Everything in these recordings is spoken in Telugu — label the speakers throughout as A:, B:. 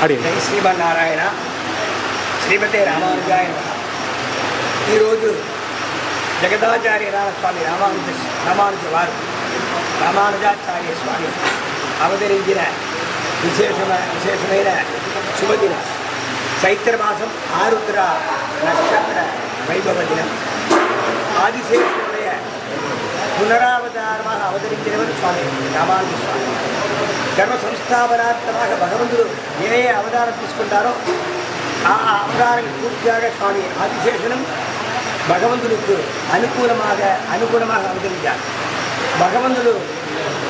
A: జై శ్రీమన్నారాయణ. శ్రీమతే రామానుజాయ నమః. ఈరోజు జగదాచార్య స్వామి రామానుజ వారు రామానుజాచార్య స్వామి అవతరించిన విశేషమైన శుభదినం. చైత్రమాసం ఆరుద్ర నక్షత్ర వైభవ దినం. ఆదిశేషుடைய పునరావతారமாக అవతరించినవారు స్వామి రామానుజ స్వామి. ధర్మ సంస్థాపనార్థமாக భగవంతుడు ఏ అవతారం తీసుకుంటారో ఆ అవతారం పూర్తిగా స్వామి ఆదిశేషనం భగవంతుడికి అనుకూలமாக అవతరించారు. భగవంతుడు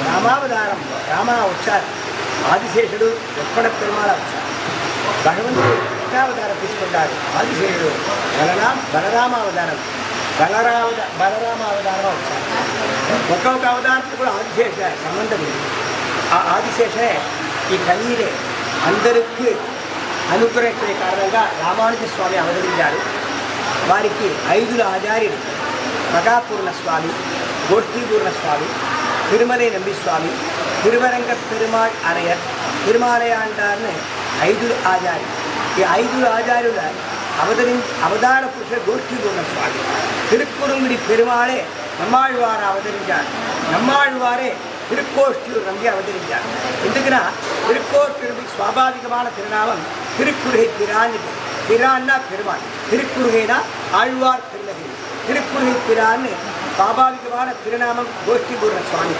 A: రామావతారం వచ్చారు. ఆదిశేషుడు లక్ష్మణ పెరుమాళ వచ్చారు. భగవంతుడు కృష్ణావతారం తీసుకుంటారు. ఆదిశేషుడు బలరామావతారం వచ్చారు. ఒక్కొక్క అవతారంతో కూడా ఆదిశేష సంబంధం ఉంది. ఆ ఆదిశేషే ఈ కలిగినే అందరికీ అనుగ్రహించే కారణంగా రామానుజ స్వామి అవతరించారు. వారికి 5 ఆచార్యులు మగాపూర్ణ స్వామి, గోష్ఠీపూర్ణ స్వామి, తిరుమలై నంబి స్వామి, తిరువరంగ పెరుమాళ్ అరయర్, తిరుమాలయాండార్ని 5 ఆచార్యులు. ఈ 5 ఆచార్యుల అవతార పురుష గోష్ఠీపూర్ణ స్వామి. తిరుక్కురుంగుడి పెరుమాళే நம்மாழ்வார் அவதரித்தார். நம்மாழ்வாரே திருக்கோஷ்டியூர் நம்பி அவதரித்தார். ఎందుకన திருக்கோஷ்டியூர் స్వాభావికమైన తిరునామం తిరుక్కురుగై పిరాన్. పిరాன்னா பெருமாள், திருக்குறுகைனா ஆழ்வார் திருநகரி. திருக்குறுகை பிரான்னு ஸ்வாபாவிகமான திருநாமம் கோஷ்டிபூர்ண சுவாமி.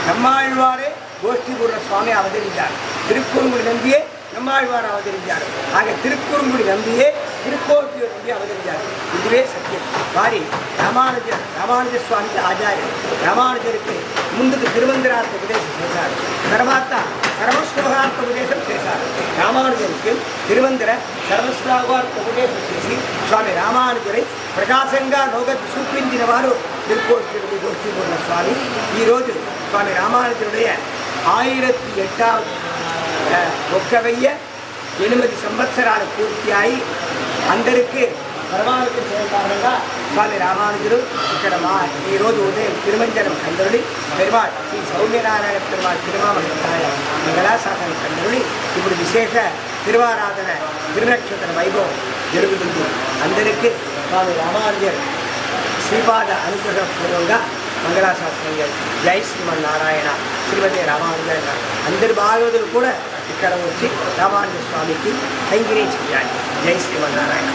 A: நம்மாழ்வாரே கோஷ்டிபூர்ண சுவாமி அவதரித்தார். திருக்குறுங்குடி நம்பியே நம்மாழ்வார் அவதரித்தார். ஆக திருக்குறுங்குடி நம்பியே திருக்கோட்டியூர் நம்பி அவதரித்தார். இதுவே சத்தியம். வாரி ராமானுஜ சுவாமிக்கு ஆச்சாரியர். ராமானுஜருக்கு ముందుకు తిరువందిరార్థ ఉపదేశం చేశారు. తర్వాత సర్వశ్లోకార్థ ఉపదేశం చేశారు. రామానుజరికి తిరువందిర సర్వశ్లోకార్థ ఉపదేశం చేసి స్వామి రామానుజురై ప్రకాశంగా లోకకు చూపించిన వారు తిరుకోష్ఠుడి గోష్ఠీపూర్ణ స్వామి. ఈరోజు స్వామి రామానుజుடைய 1008 సంవత్సరాలు పూర్తి అందరికీ పరమానుజం చేయడం కారణంగా స్వామి రామానుజుడు ఇక్కడ ఈరోజు ఉదయం తిరుమంజనం కందరుడి పెరుమాళ్ శ్రీ సౌమ్యనారాయణ పెరుమాళ్ తిరుమామయ మంగళాశాసన కందరుడి ఇప్పుడు విశేష తిరువారాధన తిరునక్షత్ర వైభవం జరుగుతుంది. అందరికీ స్వామి రామానుజర్ శ్రీపాద అనుగ్రహపూర్వంగా మంగళాశాసనం. జై శ్రీమన్నారాయణ. శ్రీమతి రామానుజాయ. అందరి భాగవతులు కూడా ఇక్కడ వచ్చి రామానుజ స్వామికి కైంకర్యం చేయాలి. జై శ్రీమన్నారాయణ.